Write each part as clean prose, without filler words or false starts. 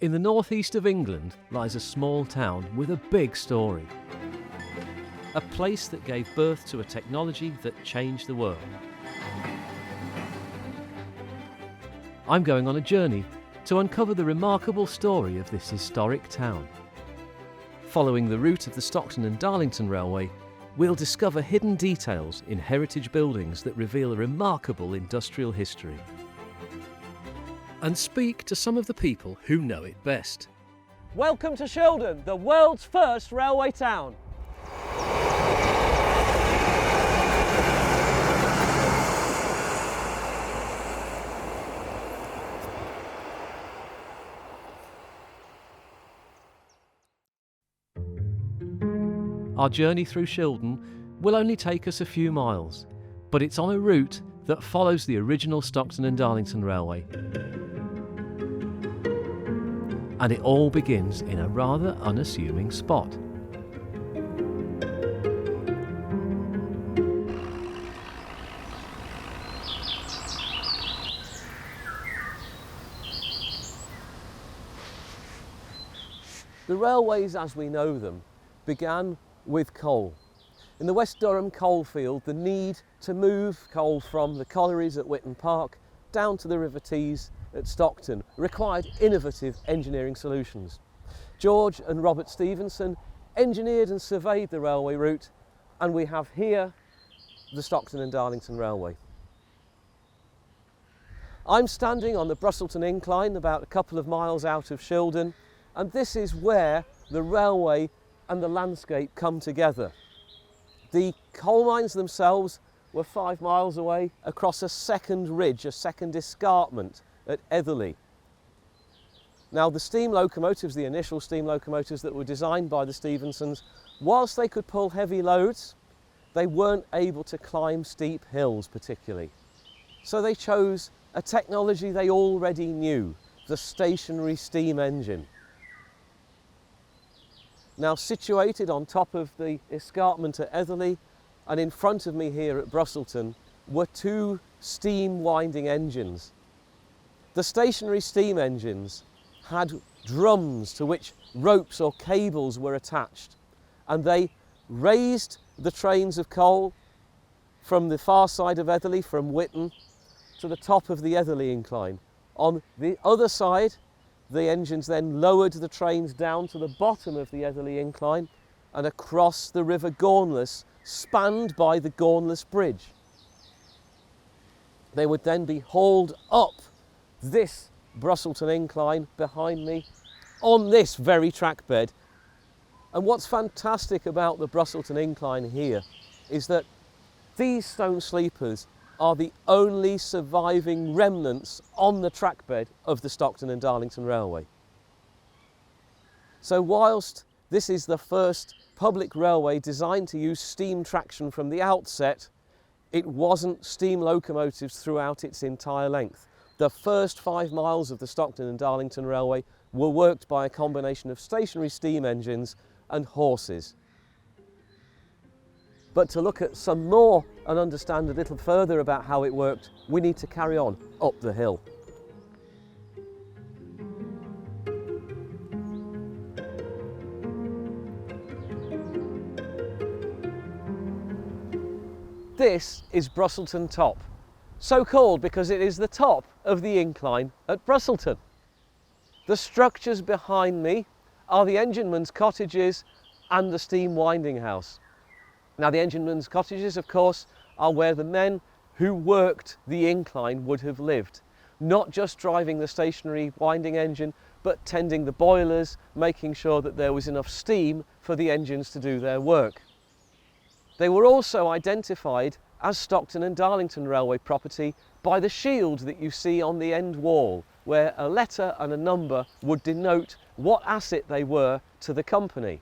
In the northeast of England lies a small town with a big story. A place that gave birth to a technology that changed the world. I'm going on a journey to uncover the remarkable story of this historic town. Following the route of the Stockton and Darlington Railway, we'll discover hidden details in heritage buildings that reveal a remarkable industrial history. And speak to some of the people who know it best. Welcome to Shildon, the world's first railway town. Our journey through Shildon will only take us a few miles, but it's on a route that follows the original Stockton and Darlington Railway. And it all begins in a rather unassuming spot. The railways as we know them began with coal. In the West Durham coalfield, the need to move coal from the collieries at Witton Park down to the River Tees at Stockton required innovative engineering solutions. George and Robert Stevenson engineered and surveyed the railway route, and we have here the Stockton and Darlington Railway. I'm standing on the Brusselton incline about a couple of miles out of Shildon, and this is where the railway and the landscape come together. The coal mines themselves were 5 miles away across a second ridge, a second escarpment at Etherley. Now the steam locomotives, the initial steam locomotives that were designed by the Stevensons, whilst they could pull heavy loads, they weren't able to climb steep hills particularly. So they chose a technology they already knew, the stationary steam engine. Now situated on top of the escarpment at Etherley and in front of me here at Brusselton were 2 steam winding engines. The stationary steam engines had drums to which ropes or cables were attached, and they raised the trains of coal from the far side of Etherley, from Witton, to the top of the Etherley incline. On the other side, the engines then lowered the trains down to the bottom of the Etherley incline and across the River Gornless, spanned by the Gornless Bridge. They would then be hauled up this Brusselton incline behind me on this very track bed. And what's fantastic about the Brusselton incline here is that these stone sleepers are the only surviving remnants on the trackbed of the Stockton and Darlington Railway. So whilst this is the first public railway designed to use steam traction from the outset, it wasn't steam locomotives throughout its entire length. The first 5 miles of the Stockton and Darlington Railway were worked by a combination of stationary steam engines and horses. But to look at some more and understand a little further about how it worked, we need to carry on up the hill. This is Brusselton Top, so called because it is the top of the incline at Brusselton. The structures behind me are the enginemen's cottages and the steam winding house. Now the enginemen's cottages, of course, are where the men who worked the incline would have lived, not just driving the stationary winding engine, but tending the boilers, making sure that there was enough steam for the engines to do their work. They were also identified as Stockton and Darlington Railway property by the shield that you see on the end wall, where a letter and a number would denote what asset they were to the company.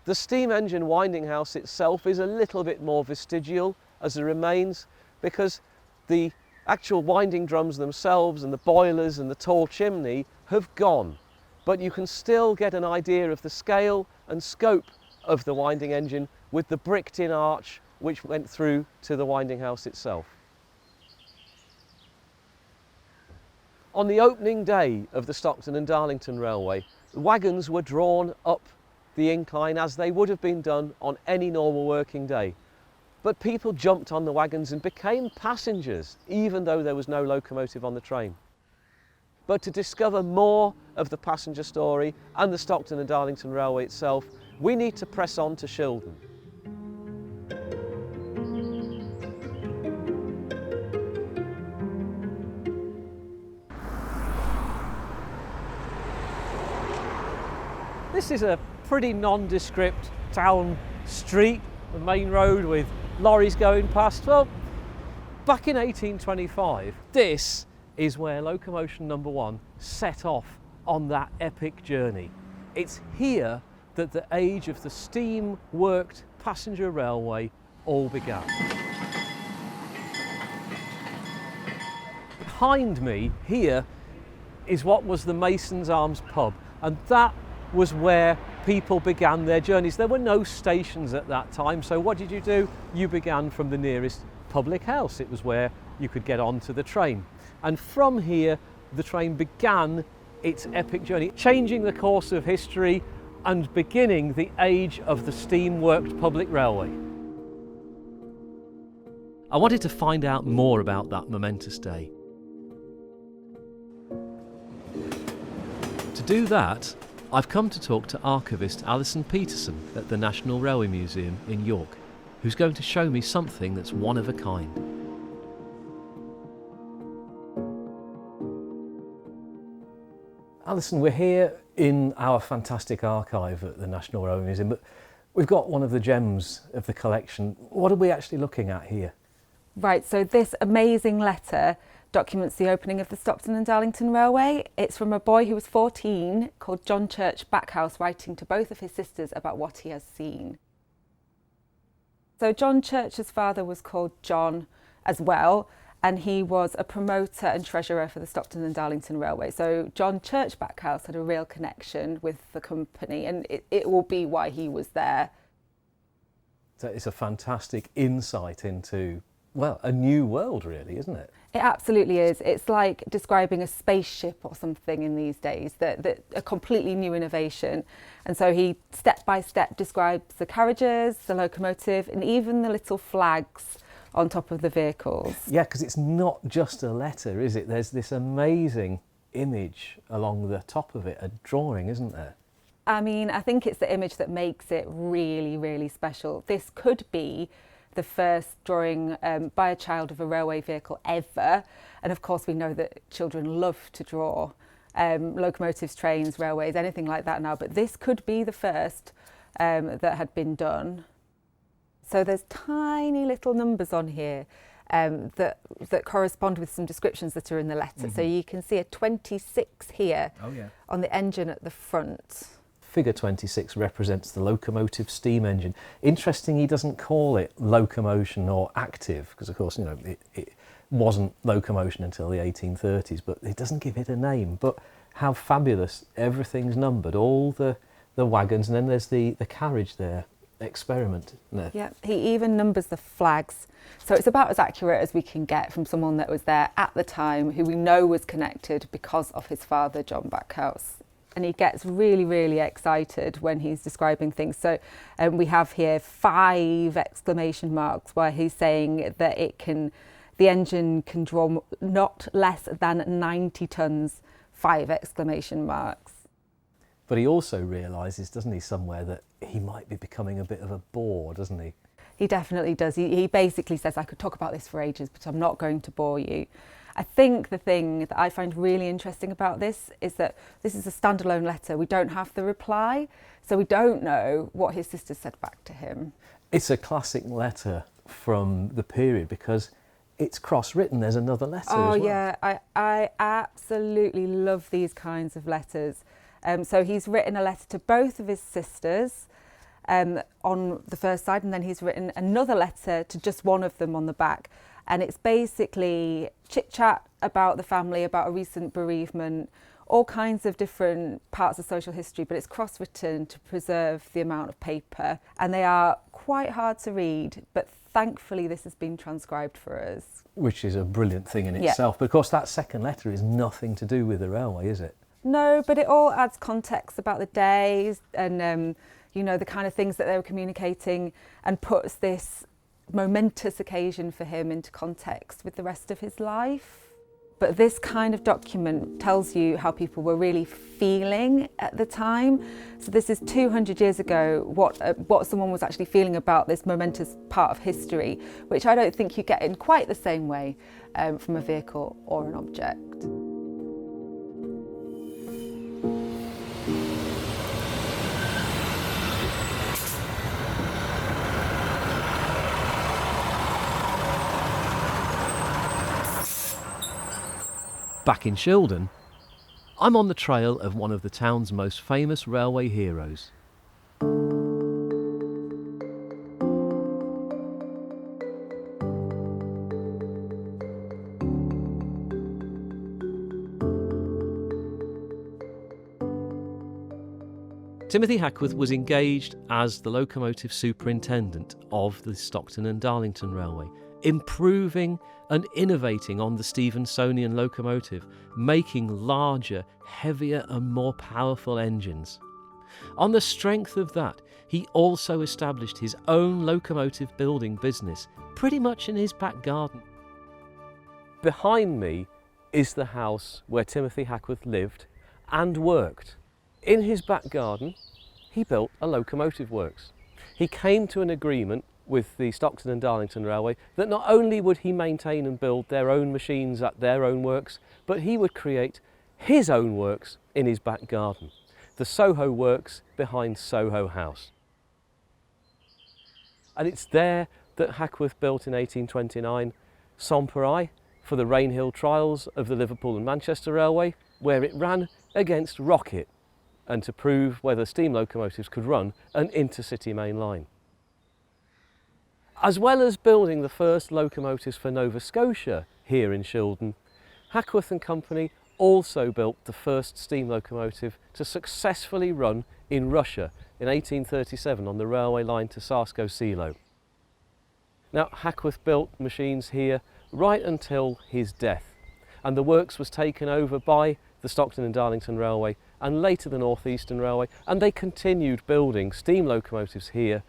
The steam engine winding house itself is a little bit more vestigial as a remains, because the actual winding drums themselves and the boilers and the tall chimney have gone, but you can still get an idea of the scale and scope of the winding engine with the bricked in arch which went through to the winding house itself. On the opening day of the Stockton and Darlington Railway, the wagons were drawn up the incline as they would have been done on any normal working day. But people jumped on the wagons and became passengers, even though there was no locomotive on the train. But to discover more of the passenger story and the Stockton and Darlington Railway itself, we need to press on to Shildon. This is a pretty nondescript town street, the main road with lorries going past. Well, back in 1825, this is where Locomotion number 1 set off on that epic journey. It's here that the age of the steam-worked passenger railway all began. Behind me here is what was the Mason's Arms pub, and that was where people began their journeys. There were no stations at that time, so what did you do? You began from the nearest public house. It was where you could get onto the train. And from here, the train began its epic journey, changing the course of history and beginning the age of the steam-worked public railway. I wanted to find out more about that momentous day. To do that, I've come to talk to archivist Alison Peterson at the National Railway Museum in York, who's going to show me something that's one of a kind. Alison, we're here in our fantastic archive at the National Railway Museum, but we've got one of the gems of the collection. What are we actually looking at here? Right, so this amazing letter documents the opening of the Stockton and Darlington Railway. It's from a boy who was 14 called John Church Backhouse, writing to both of his sisters about what he has seen. So John Church's father was called John as well, and he was a promoter and treasurer for the Stockton and Darlington Railway. So John Church Backhouse had a real connection with the company, and it will be why he was there. So it's a fantastic insight into, well, a new world really, isn't it? It absolutely is. It's like describing a spaceship or something in these days, that a completely new innovation. And so he step by step describes the carriages, the locomotive, and even the little flags on top of the vehicles. Yeah, because it's not just a letter, is it? There's this amazing image along the top of it, a drawing, isn't there? I mean, I think it's the image that makes it really, really special. This could be the first drawing by a child of a railway vehicle ever. And of course we know that children love to draw locomotives, trains, railways, anything like that now, but this could be the first that had been done. So there's tiny little numbers on here that correspond with some descriptions that are in the letter. So you can see a 26 here on the engine at the front. Figure 26 represents the locomotive steam engine. Interesting he doesn't call it locomotion or active, because of course, you know, it wasn't locomotion until the 1830s, but it doesn't give it a name. But how fabulous, everything's numbered, all the wagons, and then there's the carriage there, experiment. Yeah, he even numbers the flags. So it's about as accurate as we can get from someone that was there at the time, who we know was connected because of his father, John Backhouse. And he gets really, really excited when he's describing things. So we have here 5 exclamation marks where he's saying that the engine can draw not less than 90 tonnes, 5 exclamation marks. But he also realises, doesn't he, somewhere that he might be becoming a bit of a bore, doesn't he? He definitely does. He basically says, I could talk about this for ages, but I'm not going to bore you. I think the thing that I find really interesting about this is that this is a standalone letter. We don't have the reply, so we don't know what his sister said back to him. It's a classic letter from the period because it's cross-written. There's another letter as well. Oh yeah, I absolutely love these kinds of letters. So he's written a letter to both of his sisters on the first side, and then he's written another letter to just one of them on the back. And it's basically chit-chat about the family, about a recent bereavement, all kinds of different parts of social history, but it's cross-written to preserve the amount of paper. And they are quite hard to read, but thankfully this has been transcribed for us. Which is a brilliant thing in Yeah. itself. But of course, that second letter is nothing to do with the railway, is it? No, but it all adds context about the days and, you know, the kind of things that they were communicating, and puts this momentous occasion for him into context with the rest of his life. But this kind of document tells you how people were really feeling at the time. So this is 200 years ago, what someone was actually feeling about this momentous part of history, which I don't think you get in quite the same way from a vehicle or an object. Back in Shildon, I'm on the trail of one of the town's most famous railway heroes. Timothy Hackworth was engaged as the locomotive superintendent of the Stockton and Darlington Railway, improving and innovating on the Stephensonian locomotive, making larger, heavier and more powerful engines. On the strength of that, he also established his own locomotive building business, pretty much in his back garden. Behind me is the house where Timothy Hackworth lived and worked. In his back garden, he built a locomotive works. He came to an agreement with the Stockton and Darlington Railway that not only would he maintain and build their own machines at their own works, but he would create his own works in his back garden. The Soho Works behind Soho House. And it's there that Hackworth built in 1829 Sampurae for the Rainhill trials of the Liverpool and Manchester Railway, where it ran against Rocket and to prove whether steam locomotives could run an intercity main line. As well as building the first locomotives for Nova Scotia here in Shildon, Hackworth and Company also built the first steam locomotive to successfully run in Russia in 1837 on the railway line to Tsarskoye-Selo. Now, Hackworth built machines here right until his death, and the works was taken over by the Stockton and Darlington Railway and later the North Eastern Railway, and they continued building steam locomotives here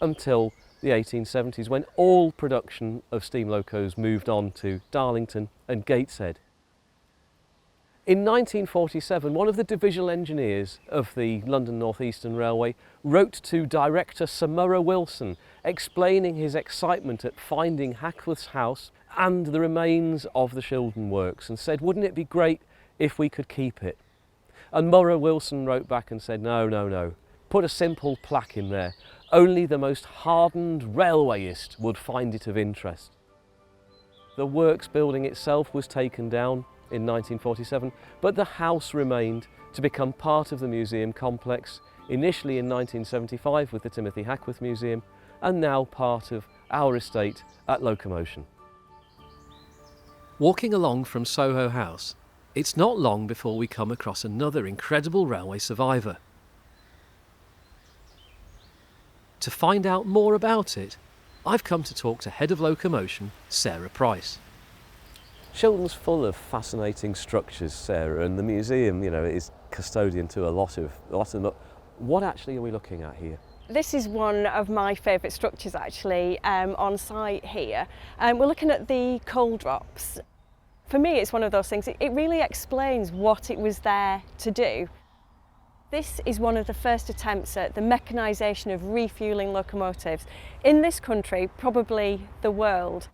until the 1870s, when all production of steam locos moved on to Darlington and Gateshead. In 1947, one of the divisional engineers of the London North Eastern Railway wrote to director Sir Murrah Wilson, explaining his excitement at finding Hackworth's house and the remains of the Shildon Works, and said, wouldn't it be great if we could keep it? And Murrah Wilson wrote back and said, no, put a simple plaque in there. Only the most hardened railwayist would find it of interest. The works building itself was taken down in 1947, but the house remained to become part of the museum complex, initially in 1975 with the Timothy Hackworth Museum, and now part of our estate at Locomotion. Walking along from Soho House, it's not long before we come across another incredible railway survivor. To find out more about it, I've come to talk to Head of Locomotion, Sarah Price. Shildon's full of fascinating structures, Sarah, and the museum, you know, is custodian to a lot of them. What actually are we looking at here? This is one of my favourite structures actually on site here. We're looking at the coal drops. For me, it's one of those things, it really explains what it was there to do. This is one of the first attempts at the mechanisation of refuelling locomotives in this country, probably the world.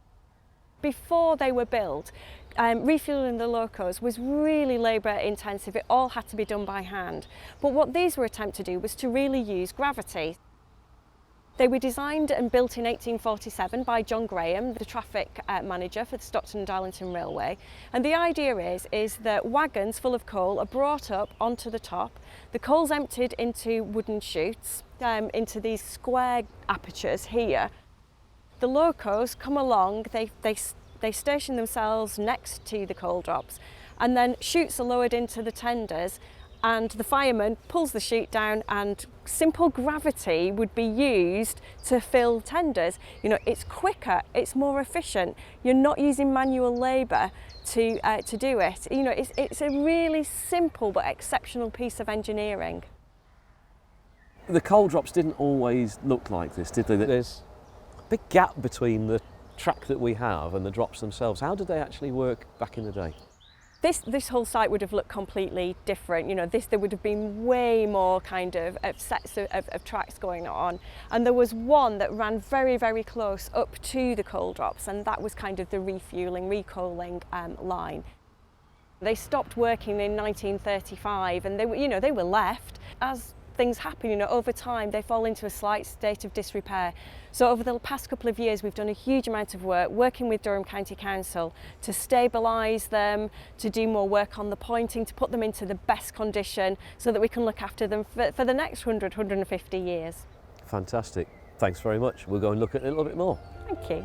Before they were built, refuelling the locos was really labour intensive. It all had to be done by hand. But what these were attempting to do was to really use gravity. They were designed and built in 1847 by John Graham, the traffic manager for the Stockton and Darlington Railway. And the idea is that wagons full of coal are brought up onto the top. The coal's emptied into wooden chutes, into these square apertures here. The locos come along, they station themselves next to the coal drops, and then chutes are lowered into the tenders, and the fireman pulls the chute down, and simple gravity would be used to fill tenders. You know, it's quicker, it's more efficient. You're not using manual labour to do it. You know, it's a really simple but exceptional piece of engineering. The coal drops didn't always look like this, did they? There's a big gap between the track that we have and the drops themselves. How did they actually work back in the day? This whole site would have looked completely different. You know, there would have been way more kind of sets of tracks going on, and there was one that ran very, very close up to the coal drops, and that was kind of the refueling, recoaling line. They stopped working in 1935, and they were left. As things happen, you know, over time they fall into a slight state of disrepair. So over the past couple of years we've done a huge amount of work working with Durham County Council to stabilise them, to do more work on the pointing, to put them into the best condition so that we can look after them for the next 150 years. Fantastic. Thanks very much. We'll go and look at it a little bit more. Thank you.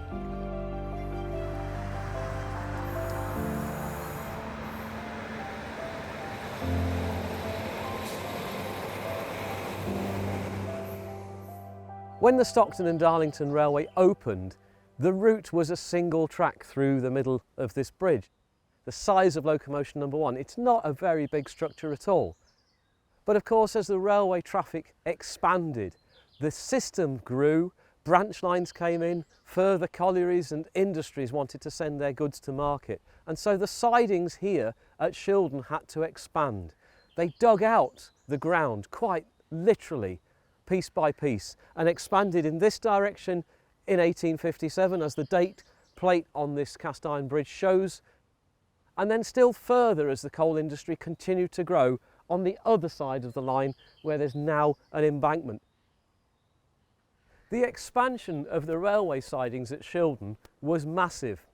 When the Stockton and Darlington Railway opened, the route was a single track through the middle of this bridge. The size of Locomotion number 1, it's not a very big structure at all. But of course, as the railway traffic expanded, the system grew, branch lines came in, further collieries and industries wanted to send their goods to market. And so the sidings here at Shildon had to expand. They dug out the ground, quite literally, piece by piece, and expanded in this direction in 1857, as the date plate on this cast iron bridge shows, and then still further as the coal industry continued to grow on the other side of the line, where there's now an embankment. The expansion of the railway sidings at Shildon was massive.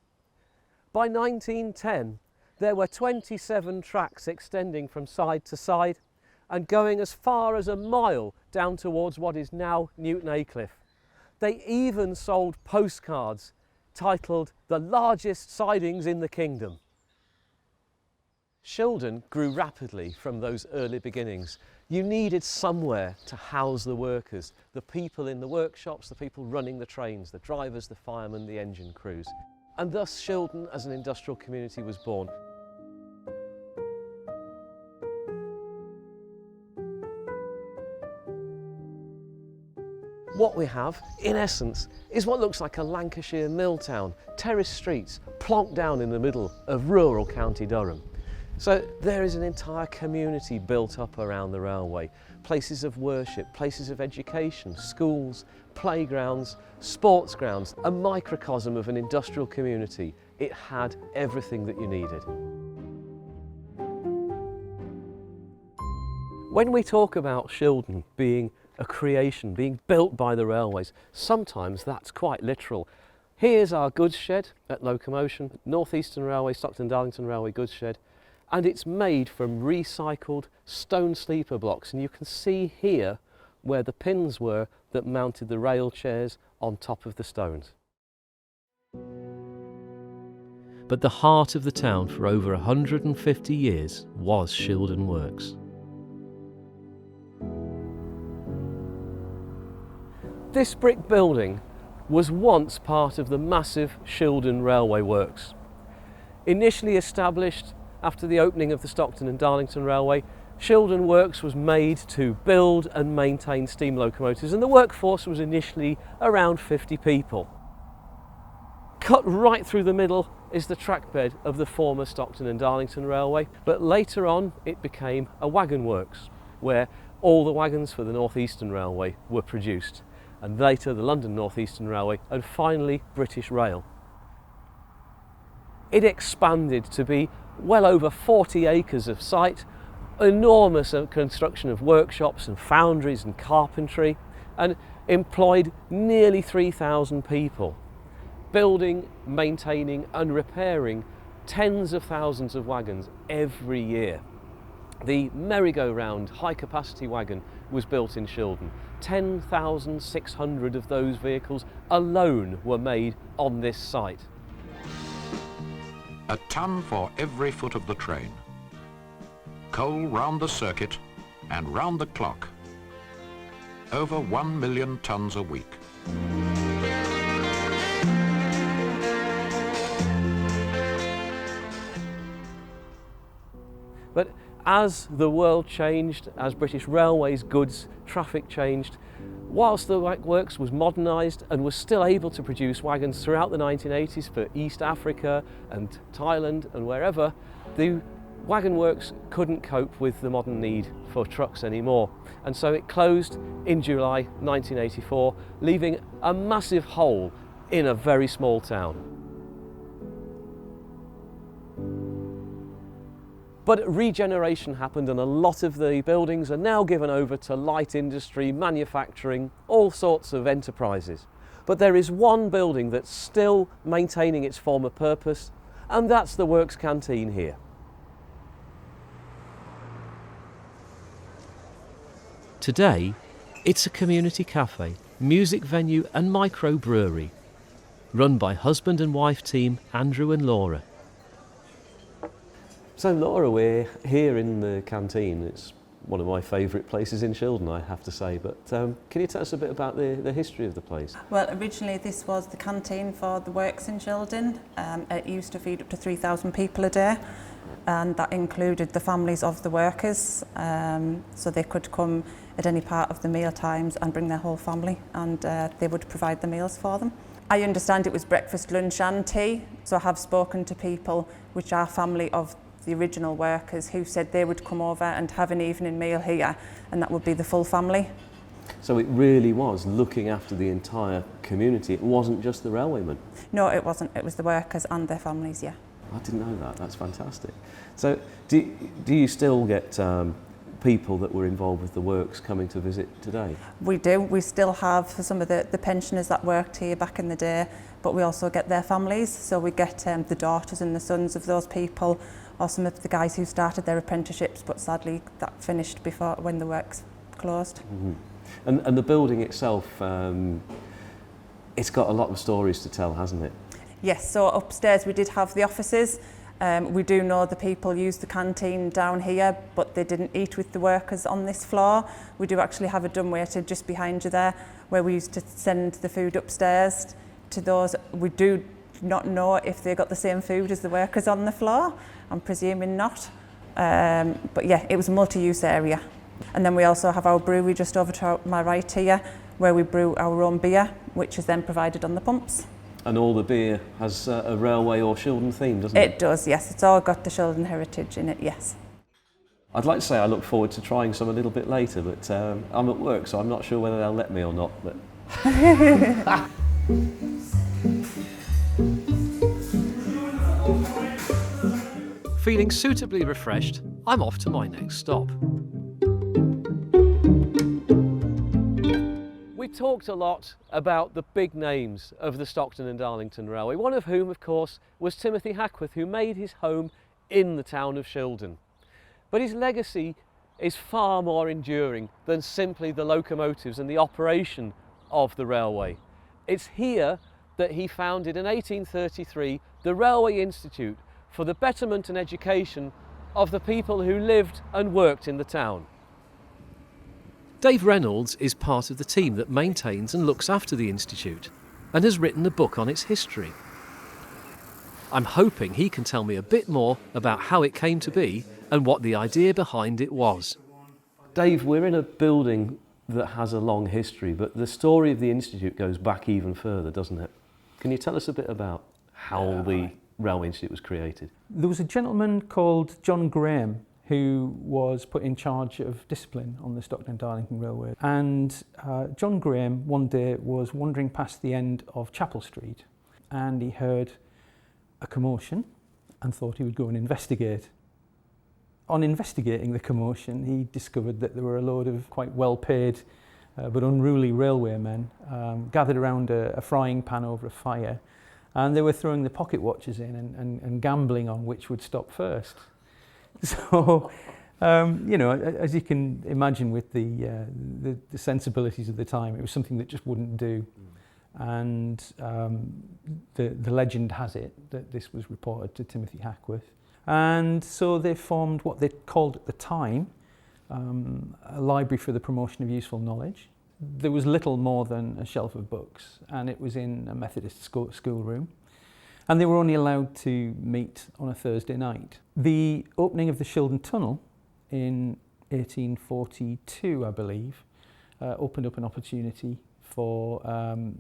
By 1910 there were 27 tracks extending from side to side and going as far as a mile down towards what is now Newton Aycliffe. They even sold postcards titled "The Largest Sidings in the Kingdom." Shildon grew rapidly from those early beginnings. You needed somewhere to house the workers, the people in the workshops, the people running the trains, the drivers, the firemen, the engine crews. And thus Shildon as an industrial community was born. What we have, in essence, is what looks like a Lancashire mill town, terrace streets plonked down in the middle of rural County Durham. So there is an entire community built up around the railway, places of worship, places of education, schools, playgrounds, sports grounds, a microcosm of an industrial community. It had everything that you needed. When we talk about Shildon being a creation, being built by the railways, sometimes that's quite literal. Here's our goods shed at Locomotion, North Eastern Railway, Stockton Darlington Railway goods shed, and it's made from recycled stone sleeper blocks, and you can see here where the pins were that mounted the rail chairs on top of the stones. But the heart of the town for over 150 years was Shildon Works. This brick building was once part of the massive Shildon Railway Works. Initially established after the opening of the Stockton and Darlington Railway, Shildon Works was made to build and maintain steam locomotives, and the workforce was initially around 50 people. Cut right through the middle is the track bed of the former Stockton and Darlington Railway, but later on it became a wagon works, where all the wagons for the North Eastern Railway were produced, and later the London North Eastern Railway, and finally British Rail. It expanded to be well over 40 acres of site, enormous construction of workshops and foundries and carpentry, and employed nearly 3,000 people, building, maintaining and repairing tens of thousands of wagons every year. The merry-go-round high-capacity wagon was built in Shildon. 10,600 of those vehicles alone were made on this site. A ton for every foot of the train. coal round the circuit and round the clock. Over 1 million tonnes a week. But as the world changed, as British Railways goods traffic changed, whilst the Hackworth was modernised and was still able to produce wagons throughout the 1980s for East Africa and Thailand and wherever, the wagon works couldn't cope with the modern need for trucks anymore. And so it closed in July 1984, leaving a massive hole in a very small town. But regeneration happened and a lot of the buildings are now given over to light industry, manufacturing, all sorts of enterprises. But there is one building that's still maintaining its former purpose, and that's the Works canteen here. Today, it's a community cafe, music venue and microbrewery, run by husband and wife team Andrew and Laura. So Laura, we're here in the canteen. It's one of my favourite places in Shildon, I have to say, but can you tell us a bit about the history of the place? Well, originally this was the canteen for the Works in Shildon. It used to feed up to 3,000 people a day, and that included the families of the workers, so they could come at any part of the meal times and bring their whole family, and they would provide the meals for them. I understand it was breakfast, lunch and tea, so I have spoken to people which are family of the original workers who said they would come over and have an evening meal here, and that would be the full family. So it really was looking after the entire community. It wasn't just the railwaymen. No, it wasn't. It was the workers and their families, yeah. I didn't know that. That's fantastic. So do you still get people that were involved with the works coming to visit today? We do. We still have some of the pensioners that worked here back in the day, but we also get their families. So we get the daughters and the sons of those people, or some of the guys who started their apprenticeships, but sadly that finished before when the works closed. Mm-hmm. And the building itself, it's got a lot of stories to tell, hasn't it? Yes, so upstairs we did have the offices. We do know the people used the canteen down here, but they didn't eat with the workers on this floor. We do actually have a dumbwaiter just behind you there, where we used to send the food upstairs to those. We do not know if they got the same food as the workers on the floor. I'm presuming not. But yeah, it was a multi-use area. And then we also have our brewery just over to my right here, where we brew our own beer, which is then provided on the pumps. And all the beer has a railway or Shildon theme, doesn't it? It does, yes. It's all got the Shildon heritage in it, yes. I'd like to say I look forward to trying some a little bit later, but I'm at work, so I'm not sure whether they'll let me or not. But Feeling suitably refreshed, I'm off to my next stop. we talked a lot about the big names of the Stockton and Darlington Railway, one of whom, of course, was Timothy Hackworth, who made his home in the town of Shildon. But his legacy is far more enduring than simply the locomotives and the operation of the railway. It's here that he founded in 1833 the Railway Institute for the betterment and education of the people who lived and worked in the town. Dave Reynolds is part of the team that maintains and looks after the Institute and has written a book on its history. I'm hoping he can tell me a bit more about how it came to be and what the idea behind it was. Dave, we're in a building that has a long history, but the story of the Institute goes back even further, doesn't it? Can you tell us a bit about how the Railway Institute was created? There was a gentleman called John Graham who was put in charge of discipline on the Stockton Darlington Railway. And John Graham one day was wandering past the end of Chapel Street and he heard a commotion and thought he would go and investigate. On investigating the commotion, he discovered that there were a load of quite well-paid but unruly railwaymen gathered around a frying pan over a fire, and they were throwing the pocket watches in and gambling on which would stop first. So, you know, as you can imagine with the sensibilities of the time, it was something that just wouldn't do. And the legend has it that this was reported to Timothy Hackworth. And so they formed what they called at the time a library for the promotion of useful knowledge. There was little more than a shelf of books, and it was in a Methodist schoolroom. And they were only allowed to meet on a Thursday night. The opening of the Shildon Tunnel in 1842, I believe, opened up an opportunity for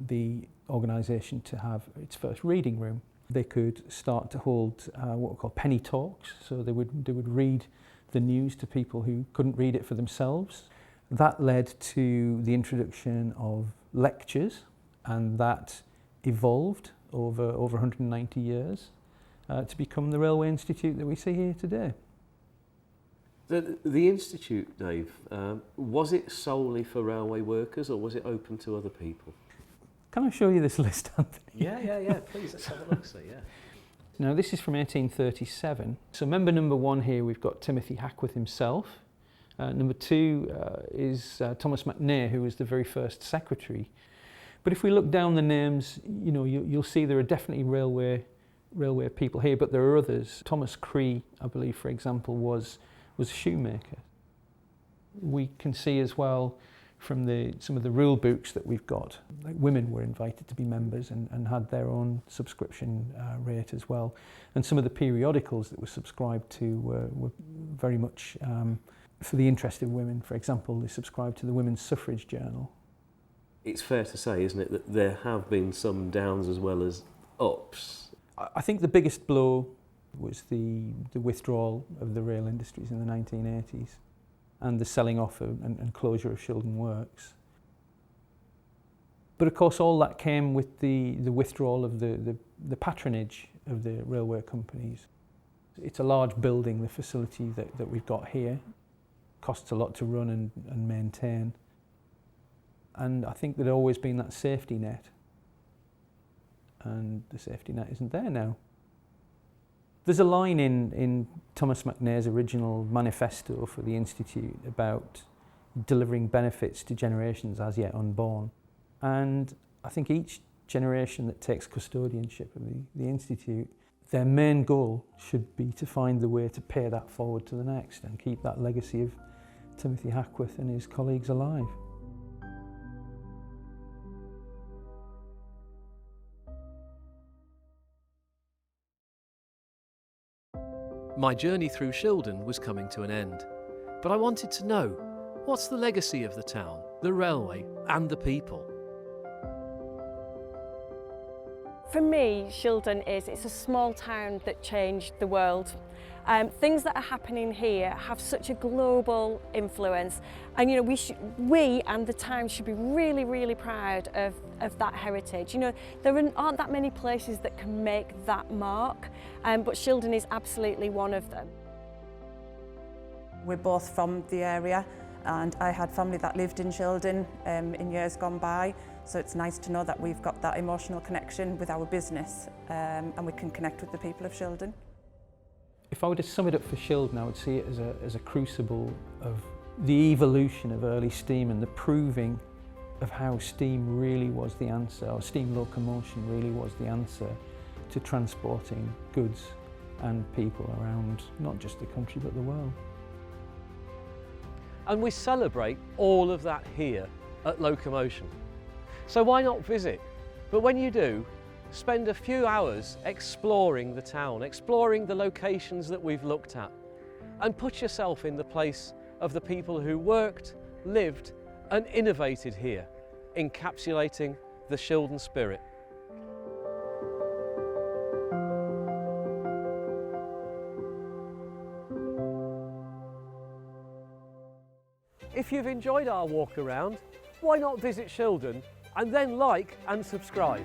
the organisation to have its first reading room. They could start to hold what were called penny talks, so they would read the news to people who couldn't read it for themselves. That led to the introduction of lectures, and that evolved over 190 years to become the Railway Institute that we see here today. The Institute, Dave, was it solely for railway workers or was it open to other people? Can I show you this list, Anthony? Yeah, please, let's have a look, so yeah. Now this is from 1837. So member number 1 here, we've got Timothy Hackworth himself. Number 2 is Thomas McNair, who was the very first secretary. But if we look down the names, you know, you'll see there are definitely railway people here, but there are others. Thomas Cree, I believe, for example, was a shoemaker. We can see as well from some of the rule books that we've got, like women were invited to be members and had their own subscription rate as well. And some of the periodicals that were subscribed to were very much for the interest of women. For example, they subscribed to the Women's Suffrage Journal. It's fair to say, isn't it, that there have been some downs as well as ups? I think the biggest blow was the withdrawal of the rail industries in the 1980s and the selling off and closure of Shildon Works. But of course all that came with the withdrawal of the patronage of the railway companies. It's a large building, the facility that we've got here. Costs a lot to run and maintain. And I think there'd always been that safety net. And the safety net isn't there now. There's a line in Thomas McNair's original manifesto for the Institute about delivering benefits to generations as yet unborn. And I think each generation that takes custodianship of the Institute, their main goal should be to find the way to pay that forward to the next and keep that legacy of Timothy Hackworth and his colleagues alive. My journey through Shildon was coming to an end, but I wanted to know, what's the legacy of the town, the railway and the people? For me, Shildon it's a small town that changed the world. Things that are happening here have such a global influence, and you know we and the town should be really, really proud of that heritage. You know, there aren't that many places that can make that mark, but Shildon is absolutely one of them. We're both from the area, and I had family that lived in Shildon in years gone by, so it's nice to know that we've got that emotional connection with our business, and we can connect with the people of Shildon. If I were to sum it up for Shildon, I would see it as a crucible of the evolution of early steam and the proving of how steam really was the answer, or steam locomotion really was the answer to transporting goods and people around not just the country but the world. And we celebrate all of that here at Locomotion. So why not visit? But when you do, spend a few hours exploring the town, exploring the locations that we've looked at, and put yourself in the place of the people who worked, lived and innovated here, encapsulating the Shildon spirit. If you've enjoyed our walk around, why not visit Shildon and then like and subscribe?